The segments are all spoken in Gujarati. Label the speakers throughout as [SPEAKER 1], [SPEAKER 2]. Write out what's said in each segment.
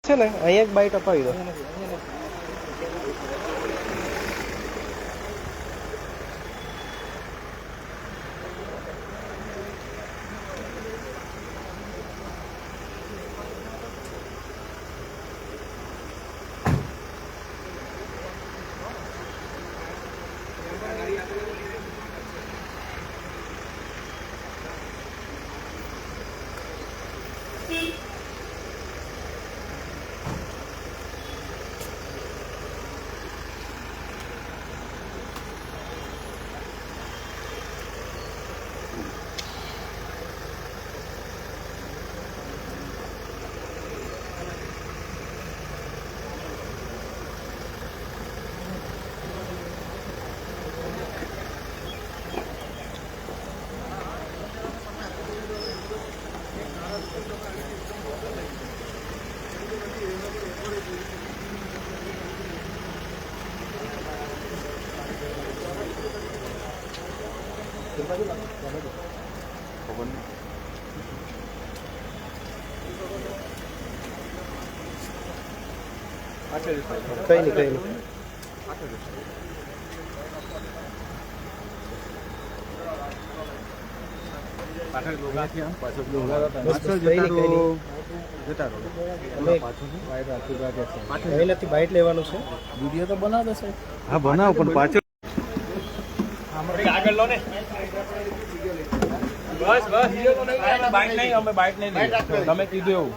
[SPEAKER 1] છે ને અહીંયા એક બાઈટ અપાવી દો. કઈ નહીં પહેલેથી બાઈટ લેવાનું છે. વિડીયો તો બનાવ દે સાહેબ.
[SPEAKER 2] હા બનાવો પણ પાછળ
[SPEAKER 1] આગળ લો ને. બસ બાઈટ નહીં, અમે બાઈટ નહીં તમે કીધું એવું.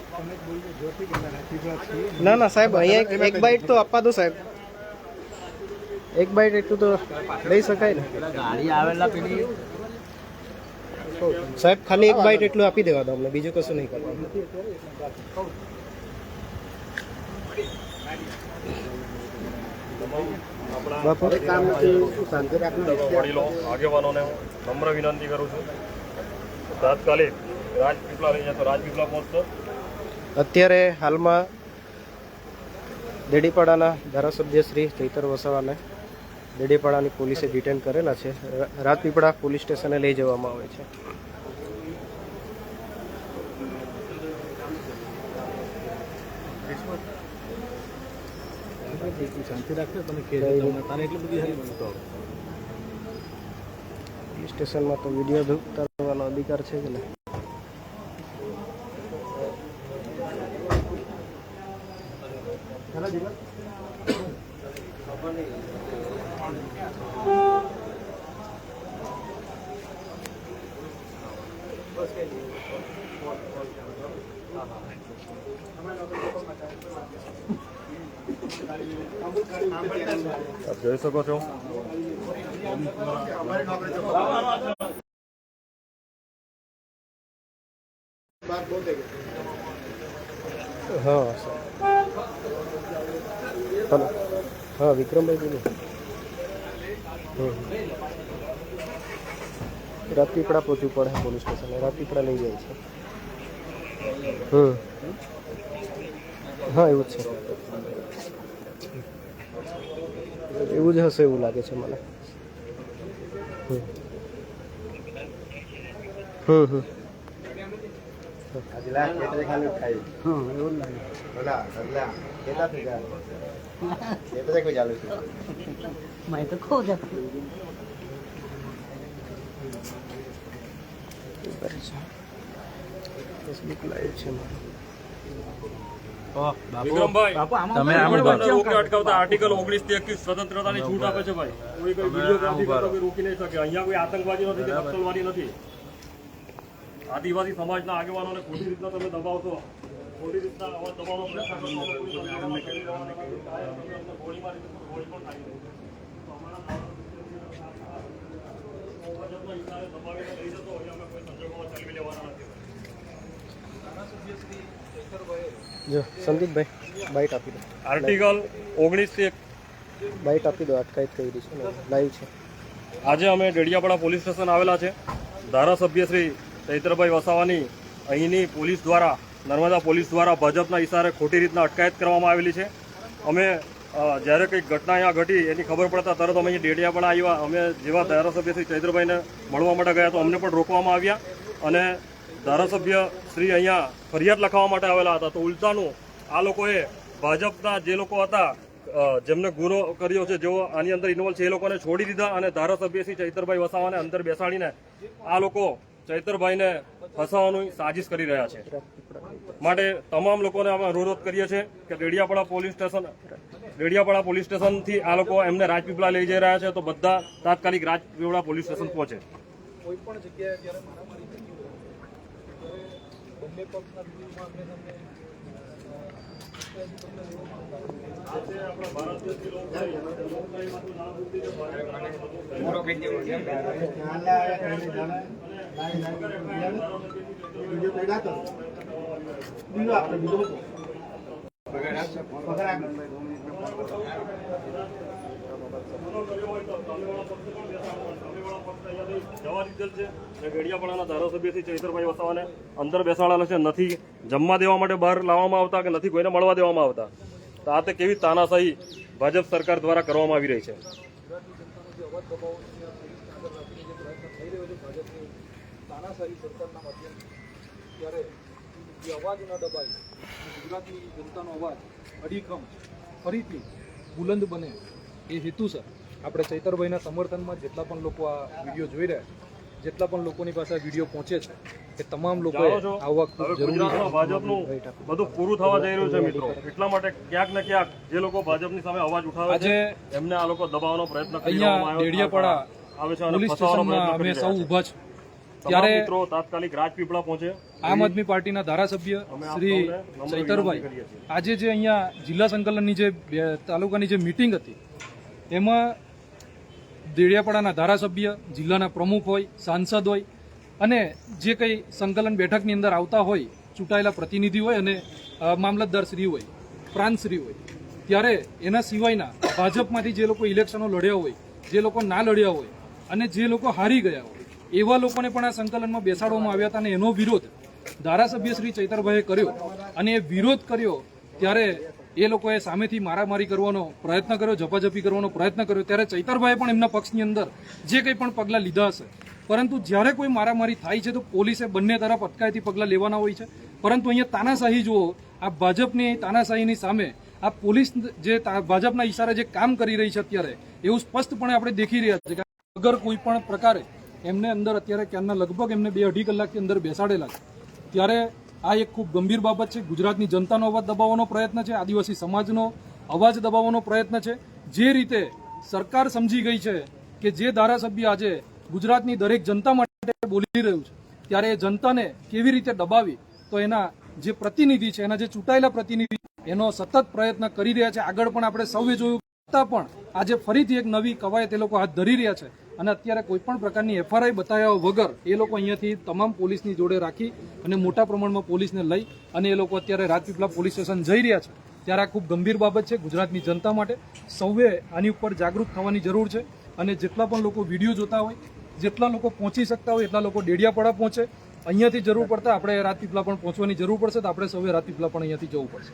[SPEAKER 1] ના સાહેબ અહીંયા એક બાઈટ તો આપવા દો સાહેબ. એક બાઈટ એટલું તો લઈ શકાય ને. ગાડી આવેલા પેલી સાહેબ ખાલી એક બાઈટ એટલું આપી દેવા દો અમને, બીજું કશું નહીં કરવાનું.
[SPEAKER 3] આગેવાનોને નમ્ર વિનંતી કરું છું, તાત્કાલિક રાજપીપળા લઈ જતો રાજપીપળા પહોંચતો.
[SPEAKER 1] અત્યારે હાલમાં દેડીપાડાના ધારાસભ્ય શ્રી ચૈતર વસાવાને દેડીપાડાની પોલીસે ડિટેન કરેલા છે. રાજપીપળા પોલીસ સ્ટેશને લઈ જવામાં આવે છે. પોલીસ સ્ટેશનમાં તો વિડીયો ઉતારવાનો અધિકાર છે કે નહીં?
[SPEAKER 3] આપ જોઈ શકો છો
[SPEAKER 1] હા હલો, હા વિક્રમભાઈ બોલો. રાજપીપળા પહોંચવું પડે પોલીસ સ્ટેશન. રાજપીપળા લઈ જાય છે. હા એવું જ છે, એવું જ હશે એવું લાગે છે મને. ફેસબુક લાઈવ છે
[SPEAKER 3] અટકાવતા આર્ટિકલ 19 થી 21 સ્વતંત્રતાની છૂટ આપે છે ભાઈ. કોઈ વિડીયોગ્રાફી રોકી નહીં શકે. અહીંયા કોઈ આતંકવાદી નથી કે નક્સલવાદી નથી. આદિવાસી સમાજના આગેવાનોને ખોટી રીતના તમે દબાવશો, ખોટી રીતના અવાજ દબાવવાનો પ્રયત્ન કરશો, ગોળીબાર ગોળી પણ થાય. દબાવીને લઈ જતો હોય અમે કોઈ સંજોગોમાં ચલાવી લેવાના નથી.
[SPEAKER 1] જો સંદીપભાઈ બાઈટ આપી દો.
[SPEAKER 3] આર્ટિકલ 19 થી
[SPEAKER 1] બાઈટ આપી દો. અટકાયત કરી છે ને લાઈવ છે.
[SPEAKER 3] આજે અમે ડેડિયાપાડા પોલીસ સ્ટેશન આવેલા છે. ધારાસભ્ય શ્રી ચૈતરભાઈ વસાવાની અહીંની પોલીસ દ્વારા, નર્મદા પોલીસ દ્વારા ભાજપના ઇશારે ખોટી રીતના અટકાયત કરવામાં આવેલી છે. અમે જ્યારે કંઈક ઘટના અહીંયા ઘટી એની ખબર પડતા તરત અમે અહીં ડેડિયાપાડા આવ્યા. અમે જેવા ધારાસભ્ય શ્રી ચૈતરભાઈને મળવા માટે ગયા તો અમને પણ રોકવામાં આવ્યા અને ધારાસભ્ય શ્રી અહીંયા ફરિયાદ લખાવવા માટે આવેલા હતા. તો ઉલટાનું આ લોકોએ ભાજપના જે લોકો હતા જેમને ગુનો કર્યો છે, જેઓ આની અંદર ઇન્વોલ્વ છે, એ લોકોને છોડી દીધા અને ધારાસભ્ય શ્રી ચૈતરભાઈ વસાવાને અંદર બેસાડીને આ લોકો ચૈતરભાઈને ફસાવવાની સાજિશ કરી રહ્યા છે. માટે તમામ લોકોને અમે અનુરોધ કરીએ છીએ કે ડેડિયાપાડા પોલીસ સ્ટેશનથી આ લોકો એમને રાજપીપળા લઈ જઈ રહ્યા છે, તો બધા તાત્કાલિક રાજપીપળા પોલીસ સ્ટેશન પહોંચે.
[SPEAKER 2] કોઈ પણ જગ્યાએ જ્યારે મારામારી થતી હોય બંને પક્ષના વિરોધમાં
[SPEAKER 3] જવા દીધેલ છે. ડેડિયાપાડાના ધારાસભ્ય શ્રી ચૈતરભાઈ વસાવાને અંદર બેસાડેલા છે, નથી જમવા દેવા માટે બહાર લાવવામાં આવતા કે નથી કોઈને મળવા દેવામાં આવતા. તો આ તે કેવી તાનાશાહી ભાજપ સરકાર દ્વારા કરવામાં આવી રહી છે.
[SPEAKER 2] તાનાશાહી સરકારના માધ્યમથી ત્યારે એ અવાજ ન દબાય, ગુજરાતની જનતાનો અવાજ અડીખમ ફરીથી બુલંદ બને એ હેતુસર આપણે ચૈતરભાઈના સમર્થનમાં જેટલા પણ લોકો આ વિડીયો જોઈ રહ્યા છે, જેટલા પણ લોકોની પાસે આ વિડીયો પહોંચે છે, એ તમામ લોકોએ આવવા ખૂબ જરૂરી
[SPEAKER 3] ગુજરાતમાં ભાજપનું બધું પૂરું થવા જઈ રહ્યું છે મિત્રો. એટલા માટે ક્યાંક ને ક્યાંક જે લોકો ભાજપની સામે અવાજ ઉઠાવે છે એમને આ લોકો દબાવવાનો પ્રયત્ન કરી
[SPEAKER 2] અહીંયા ડેડિયાપાડા
[SPEAKER 3] આવે છે અને
[SPEAKER 2] પોલીસ
[SPEAKER 3] ફસાવવાનો
[SPEAKER 2] સ્ટેશનમાં
[SPEAKER 3] પ્રયત્ન
[SPEAKER 2] અમે
[SPEAKER 3] કરી
[SPEAKER 2] સૌ
[SPEAKER 3] રહ્યા છે.
[SPEAKER 2] ઊભા છું.
[SPEAKER 3] તમામ
[SPEAKER 2] ત્યારે
[SPEAKER 3] મિત્રો તાત્કાલિક રાજપીપળા પહોંચે.
[SPEAKER 2] આમ આદમી પાર્ટીના ધારાસભ્ય શ્રી ચૈતરભાઈ આજે જે અહીંયા જિલ્લા સંકલનની જે તાલુકાની જે મીટિંગ હતી એમાં દેડિયાપાડાના ધારાસભ્ય, જિલ્લાના પ્રમુખ હોય, સાંસદ હોય અને જે કંઈ સંકલન બેઠકની અંદર આવતા હોય, ચૂંટાયેલા પ્રતિનિધિ હોય અને મામલતદાર શ્રી હોય, પ્રાંત શ્રી હોય, ત્યારે એના સિવાયના ભાજપમાંથી જે લોકો ઇલેક્શનો લડ્યા હોય, જે લોકો ના લડ્યા હોય અને જે લોકો હારી ગયા હોય એવા લોકોને પણ આ સંકલનમાં બેસાડવામાં આવ્યા હતા અને એનો વિરોધ ધારાસભ્ય શ્રી ચૈતરભાઈએ કર્યો. અને એ વિરોધ કર્યો ત્યારે એ લોકોએ સામેથી મારામારી કરવાનો પ્રયત્ન કર્યો, ઝપાઝપી કરવાનો પ્રયત્ન કર્યો. ત્યારે ચૈતરભાઈએ પણ એમના પક્ષની અંદર જે કંઈ પણ પગલાં લીધા હશે, પરંતુ જ્યારે કોઈ મારામારી થાય છે તો પોલીસે બંને તરફ અટકાયતી પગલાં લેવાના હોય છે. પરંતુ અહીંયા તાનાશાહી જુઓ, આ ભાજપની તાનાશાહીની સામે આ પોલીસ જે ભાજપના ઇશારે જે કામ કરી રહી છે અત્યારે, એવું સ્પષ્ટપણે આપણે દેખી રહ્યા છે કે અગર કોઈ પણ પ્રકારે એમને અંદર અત્યારે ક્યારના લગભગ એમને 2-2.5 કલાકથી અંદર બેસાડેલા છે. ત્યારે આ એક ખૂબ ગંભીર બાબત છે. ગુજરાતની જનતાનો અવાજ દબાવવાનો પ્રયત્ન છે, આદિવાસી સમાજનો અવાજ દબાવવાનો પ્રયત્ન છે. જે રીતે સરકાર સમજી ગઈ છે કે જે ધારાસભ્ય આજે ગુજરાતની દરેક જનતા માટે બોલી રહ્યું છે, ત્યારે એ જનતાને કેવી રીતે દબાવી, તો એના જે પ્રતિનિધિ છે, એના જે ચૂંટાયેલા પ્રતિનિધિ એનો સતત પ્રયત્ન કરી રહ્યા છે. આગળ પણ આપણે સૌએ જોયું, છતાં પણ આજે ફરીથી એક નવી કવાયત એ લોકો હાથ ધરી રહ્યા છે અને અત્યારે કોઈ પણ પ્રકારની એફઆરઆઈ બતાવ્યા વગર એ લોકો અહીંયાથી તમામ પોલીસની જોડે રાખી અને મોટા પ્રમાણમાં પોલીસને લઈ અને એ લોકો અત્યારે રાજપીપળા પોલીસ સ્ટેશન જઈ રહ્યા છે. ત્યારે આ ખૂબ ગંભીર બાબત છે ગુજરાતની જનતા માટે. સૌએ આની ઉપર જાગૃત થવાની જરૂર છે અને જેટલા પણ લોકો વિડીયો જોતા હોય, જેટલા લોકો પહોંચી શકતા હોય એટલા લોકો ડેડિયાપાડા પહોંચે. અહીંયાથી જરૂર પડતા આપણે રાજપીપળા પણ પહોંચવાની જરૂર પડશે, તો આપણે સૌએ રાજપીપળા પણ અહીંયાથી જવું પડશે.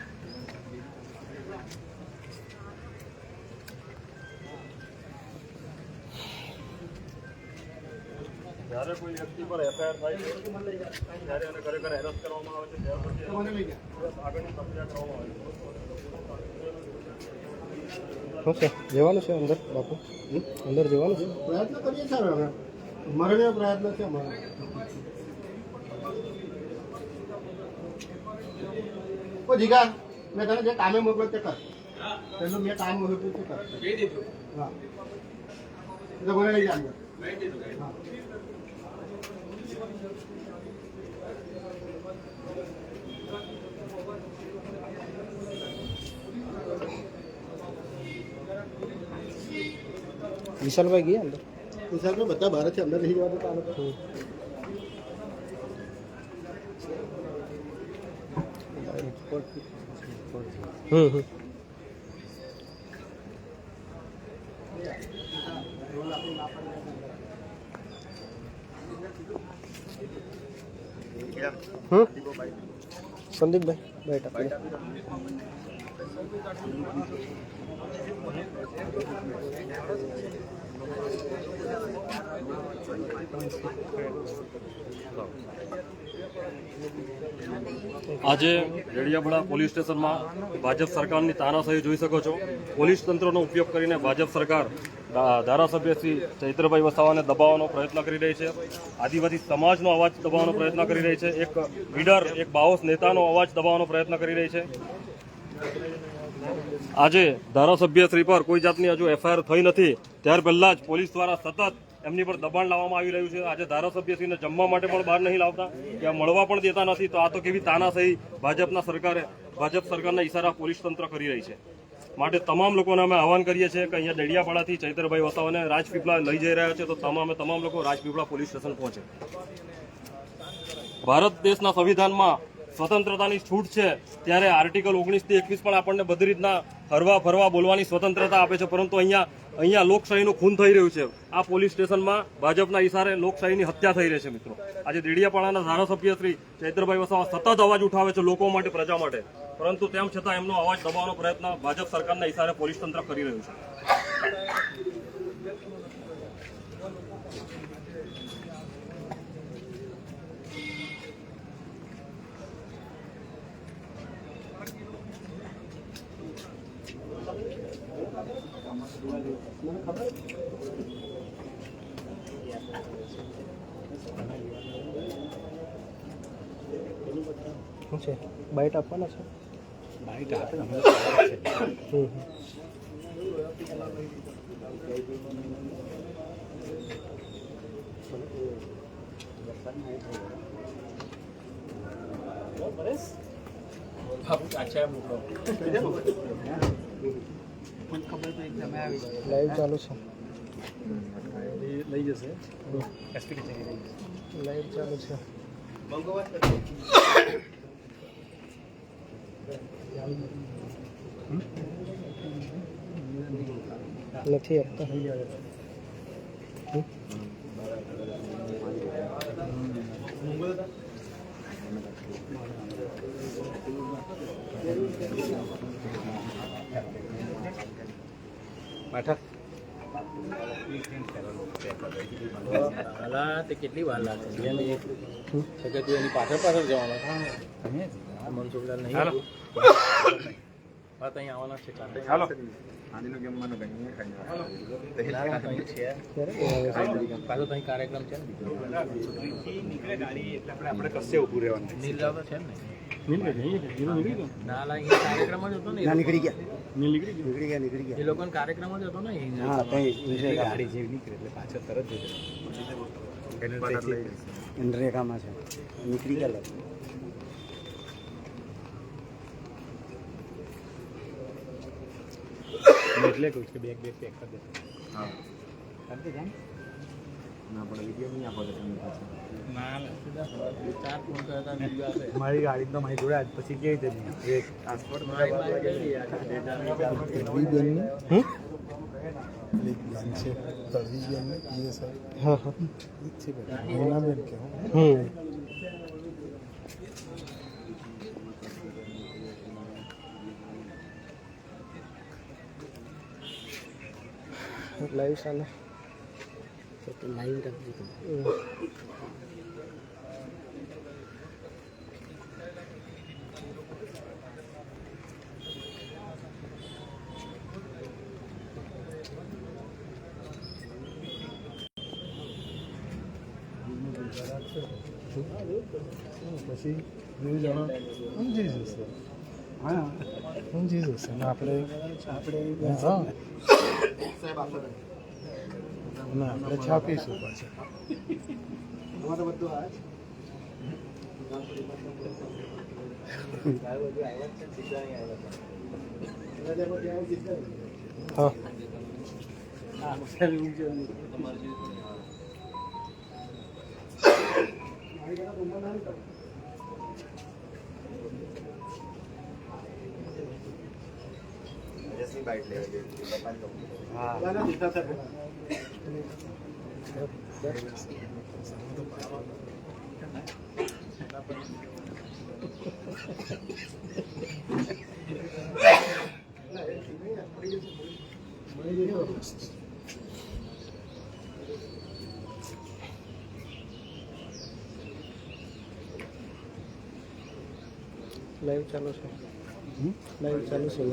[SPEAKER 3] જ્યારે કોઈ વ્યક્તિ પર એફઆઈઆર થાય છે ત્યારે એને ખરેખર એરેસ્ટ કરવામાં આવે છે, ત્યાર પછી આગળની પ્રક્રિયા કરવામાં આવે છે.
[SPEAKER 1] ઓકે, જવાનું છે અંદર બાપુ, અંદર જવાનું છે.
[SPEAKER 4] પ્રયત્ન કરીએ છીએ અમે, મરણીય પ્રયત્ન છે અમારો. ઓ જીગા, મેં તને જે કામે મોકલો તે કર. પેલું મેં કામ મોકલ્યું તે કર. હા, એટલે મને લઈ જાય. હા,
[SPEAKER 1] વિશાલભાઈ ગયા અંદર?
[SPEAKER 4] વિશાલ બધા બહાર છે, અંદર નહીં જવા દેતા આ લોકો.
[SPEAKER 1] સંદીપભાઈ બેઠા
[SPEAKER 3] આજે ડેડિયાપાડા પોલીસ સ્ટેશનમાં ભાજપ સરકારની તાનાશાહી જોઈ શકો છો. પોલીસ તંત્રનો ઉપયોગ કરીને ભાજપ સરકાર ધારાસભ્ય શ્રી ચૈત્રભાઈ વસાવાને દબાવવાનો પ્રયત્ન કરી રહી છે. આદિવાસી સમાજનો અવાજ દબાવવાનો પ્રયત્ન કરી રહી છે. એક લીડર, એક બાહોશ નેતાનો અવાજ દબાવવાનો પ્રયત્ન કરી રહી છે. આજે ધારાસભ્ય શ્રી પર કોઈ જાતની હજુ એફઆઈઆર થઈ નથી, ત્યાર પહેલા જ પોલીસ દ્વારા સતત એમની પર દબાણ લાવવામાં આવી રહ્યું છે. આજે ધારાસભ્યશ્રીને જમવા માટે પણ બહાર નહીં લાવતા, ત્યાં મળવા પણ દેતા નથી. તો આ તો કેવી તાનાશાહી ભાજપ સરકારના ઈશારા પોલીસ તંત્ર કરી રહી છે. માટે તમામ લોકોને અમે આહવાન કરીએ છીએ કે અહીંયા ડેડિયાપાડાથી ચૈતરભાઈ વસાવાને રાજપીપળા લઈ જઈ રહ્યા છે, તો તમામ લોકો રાજપીપળા પોલીસ સ્ટેશન પહોંચે. ભારત દેશના સંવિધાનમાં સ્વતંત્રતાની છૂટ છે, ત્યારે આર્ટિકલ 19 થી 21 પણ આપણને બધી રીતના હરવા ફરવા બોલવાની સ્વતંત્રતા આપે છે. પરંતુ અહીંયા લોકશાહીનું ખૂન થઈ રહ્યું છે. આ પોલીસ સ્ટેશનમાં ભાજપના ઈશારે લોકશાહીની હત્યા થઈ રહી છે. મિત્રો, આજે ડેડિયાપાડાના ધારાસભ્ય શ્રી ચૈતરભાઈ વસાવા સતત અવાજ ઉઠાવે છે લોકો માટે, પ્રજા માટે, પરંતુ તેમ છતાં એમનો અવાજ દબાવવાનો પ્રયત્ન ભાજપ સરકારના ઈશારે પોલીસ તંત્ર કરી રહ્યું છે.
[SPEAKER 1] શું છે? બાઇટ આપવાના છે?
[SPEAKER 5] બાઈટ આપે અમે
[SPEAKER 1] લાઈવ ચાલુ છે.
[SPEAKER 5] લઈ જશે
[SPEAKER 1] લાઈવ ચાલુ છે. નથી આપતા.
[SPEAKER 5] તે કેટલી વાર લાગશે? એની પાછળ જવાનો મનસુખલાલ નહીં વાત અહીં આવવાના છે. ચાલો પાછો અહીં કાર્યક્રમ છે આપણે કશે ઉભું રહેવાનું નીકળ્યા છે ને ના લાગે કાર્યક્રમ જ હતો ને. નીકળી ગયા એ લોકોનો કાર્યક્રમ જ હતો ને. ગાડી જેવી નીકળે એટલે પાછળ તરત
[SPEAKER 6] રેખામાં છે નીકળી ગયા.
[SPEAKER 5] એટલે કહું કે બેગ પેક કરી દે. હા કરી દે. ના પણ વિડીયો નહીં આપો તમે પાછા. ના ચાર ફોન કરતા વિડીયો આપે. મારી ગાડી તો મારી જોડે આજ પછી કેવી રીતે એક ટ્રાન્સપોર્ટ
[SPEAKER 1] લાઈવ ચાલે.
[SPEAKER 6] લાઈવ રાખજો તમે.
[SPEAKER 5] પછી 2 જણા સમજી જશે. હા સમજી જશે ને આપણે હા ના આપણે છાપીશું પાછા.
[SPEAKER 1] હા લાઈવ ચાલુ છે. લાઈવ ચાલુ છે.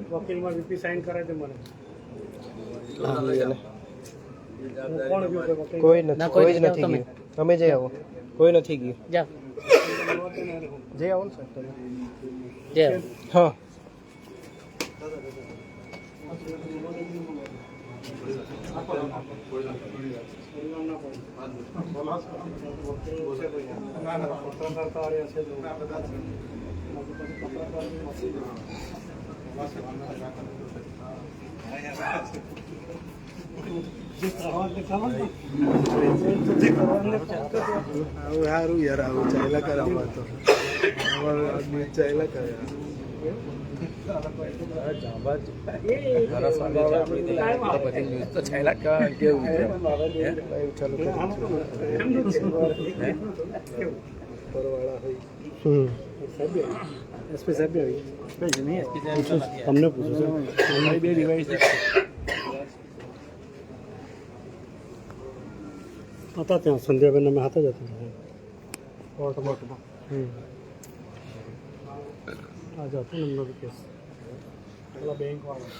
[SPEAKER 4] વકીલમાં વીપી સાઈન કરે તે મને
[SPEAKER 1] કોઈ નથી, કોઈ જ નથી ગયું. તમે જઈ આવો. કોઈ નથી ગયું.
[SPEAKER 6] જાઓ
[SPEAKER 1] જઈ આવો ને સર તમે.
[SPEAKER 6] જાઓ.
[SPEAKER 1] હા.
[SPEAKER 4] સારું યાર આવું ચાલ્યા કરે આમાં તો આદમી ચાલ્યા કરે તમને પૂછું બે ડિવાઇસ હતા ત્યાં સંધ્યાબેન અમે હાથે જ હતા કોર્ટમાં. આજે હતું ને એમનો કેસ પેલા બેંક વાળા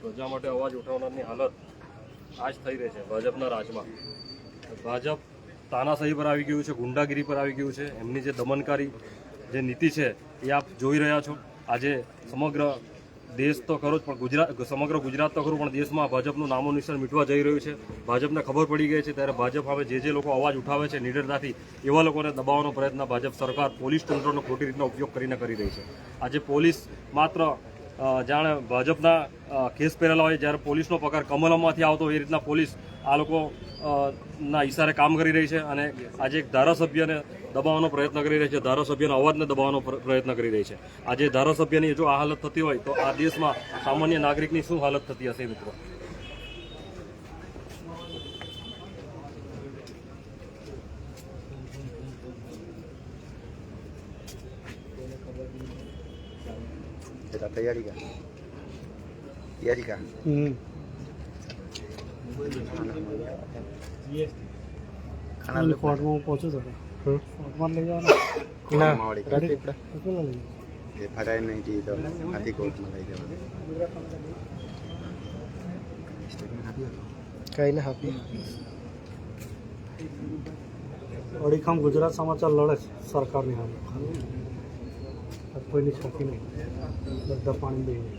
[SPEAKER 3] પ્રજા માટે અવાજ ઉઠાવનારની હાલત આ જ થઈ રહી છે ભાજપના રાજમાં. ભાજપ તાનાશાહી પર આવી ગયું છે, ગુંડાગીરી પર આવી ગયું છે. એમની જે દમનકારી જે નીતિ છે એ આપ જોઈ રહ્યા છો. આજે સમગ્ર દેશ તો ખરો જ, પણ સમગ્ર ગુજરાત તો ખરું, પણ દેશમાં ભાજપનું નામો નિશાન મીટવા જઈ રહ્યું છે. ભાજપને ખબર પડી ગઈ છે, ત્યારે ભાજપ હવે જે લોકો અવાજ ઉઠાવે છે નિડરતાથી, એવા લોકોને દબાવવાનો પ્રયત્ન ભાજપ સરકાર પોલીસ તંત્રનો ખોટી રીતના ઉપયોગ કરીને કરી રહી છે. આજે પોલીસ માત્ર જાણે ભાજપના કેસ પહેરેલા હોય, જ્યારે પોલીસનો પગાર કમલમમાંથી આવતો હોય એ રીતના પોલીસ આ લોકો ના ઈશારે કામ કરી રહી છે. અને આજે એક ધારાસભ્યને દબાવવાનો પ્રયત્ન કરી રહી છે, ધારાસભ્યના અવાજને દબાવવાનો પ્રયત્ન કરી રહી છે. આજે ધારાસભ્યની જો આ હાલત થતી હોય તો આ દેશમાં સામાન્ય નાગરિકની શું હાલત થતી હશે મિત્રો?
[SPEAKER 6] તૈયારી કા
[SPEAKER 4] કોર્ટમાં પહોંચું તો કોર્ટમાં લઈ જવાના
[SPEAKER 6] ફટાઈ નહીં જી તો હાથી કોર્ટમાં લઈ જવાનું.
[SPEAKER 1] કઈ ના આપી.
[SPEAKER 4] અડીખમ ગુજરાત સમાચાર લડે છે સરકારની સામે. કોઈની છોકી નહીં, બધા પાણી દઈને.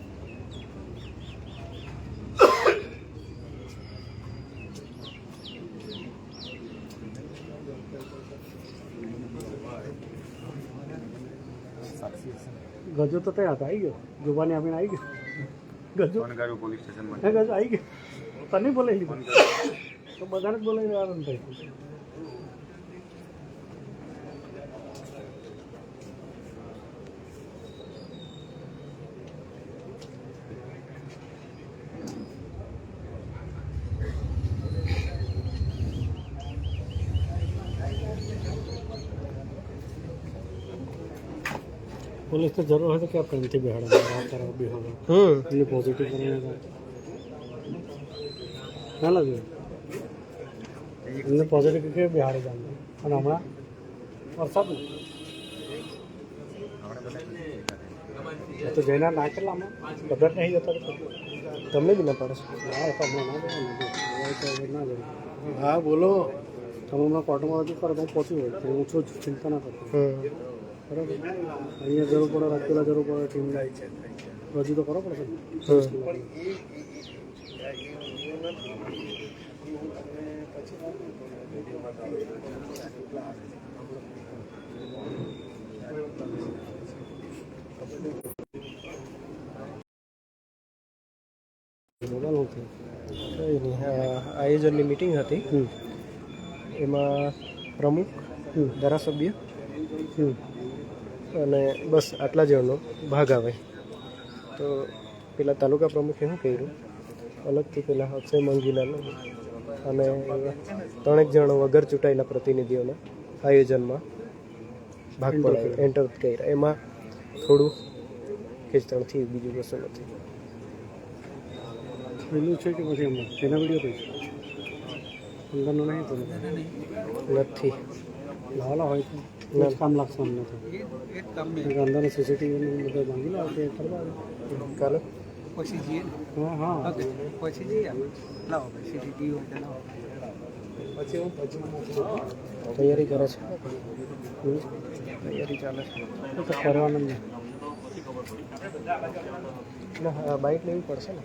[SPEAKER 4] ગજો તો ત્યાં હતા, આવી ગયો જોવાની આપીને આવી ગયો.
[SPEAKER 6] વનગાડું પોલીસ સ્ટેશનમાં
[SPEAKER 5] હે ગજુ આવી ગયું તને બોલાવી લીધું તો બધાને જ બોલાવી લેવાનું થાય पुलिस तो जरूर है तो क्या पेनल्टी बिहाड़ा तरह भी होगा ये पॉजिटिव करने का क्या लगे इन्हें पॉजिटिव करके बिहार जाना और हमारा और सब तो जैना ना कर लामा कदर नहीं जाता
[SPEAKER 1] તમને બી ના પાડે છે
[SPEAKER 5] हाँ सब ना ना हाँ बोलो તમે હમણાં કોર્ટમાં રજૂ કરો તો હું પહોંચી હોય હું છું ચિંતા ના કરતો બરાબર અહીંયા જરૂર પડે રાજપીલા જરૂર પડે ટીમ રજૂ તો કરવો પડશે મોબાઈલ નથી
[SPEAKER 1] કંઈ નહીં આયોજનની મિટિંગ હતી એમાં પ્રમુખ ધારાસભ્ય અને બસ આટલા જણનો ભાગ આવે તો પેલા તાલુકા પ્રમુખે શું કર્યું અલગથી પેલા અક્ષય મંગીલાનો અને ત્રણેક જણો વગર ચૂંટાયેલા પ્રતિનિધિઓના આયોજનમાં ભાગ પડાયો એન્ટર કર્યા એમાં થોડું ખેંચતાણથી બીજું કશું નથી
[SPEAKER 5] પેલું છે કે પછી એમાં તેના વિડીયો તો અંદરનો નહીં તો
[SPEAKER 1] નથી
[SPEAKER 5] લાવેલા હોય તો કામ લાગશે અમને તો અંદરનો સીસીટીવી બધા માંગી લો તે કરવા
[SPEAKER 1] કાલે
[SPEAKER 7] પછી જઈએ ને
[SPEAKER 5] હા હા
[SPEAKER 7] પછી જઈએ લાવો સીસીટીવી હોય તો લાવો
[SPEAKER 1] તૈયારી કરે છે તૈયારી ચાલે છે
[SPEAKER 5] તો કરવાનું નહીં
[SPEAKER 1] ના બાઇક લેવી પડશે ને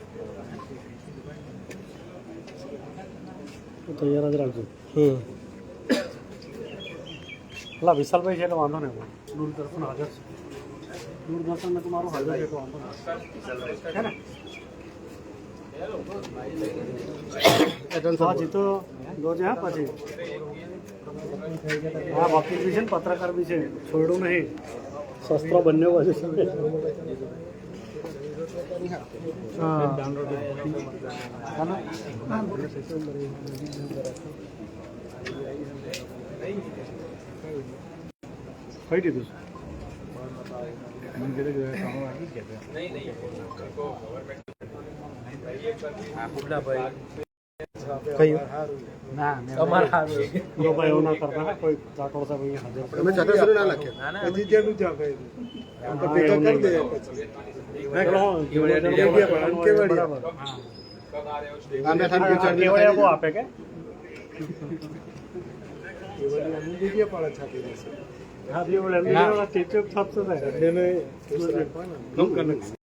[SPEAKER 5] તો તૈયાર જ રાખજો પેલા વિશાલભાઈ છે એટલે વાંધો નહીં દૂરદર્શન હાજર છે દૂરદર્શનમાં તમારું હાજર છે તો વાંધો નહીં છે ને હા જીતો જોજે હા પછી હા વકીલ બી છે ને પત્રકાર બી છે છોડું નહીં શસ્ત્રો બંને બાજુ છે હા કઈ દીધું
[SPEAKER 1] કયું
[SPEAKER 5] ભાઈ એવું ના કરતા કોઈ રાઠોડ સાહેબ અહીંયા હાજર છે.
[SPEAKER 4] તમે ચટસ્તરી ના લખ્યા પછી જેનું ત્યાં કહી દીધું કરી દે
[SPEAKER 5] બરાબર
[SPEAKER 4] આ મેઠા
[SPEAKER 5] કેવડિયા બહુ આપે કે હા કેવડિયા ટીચર થશે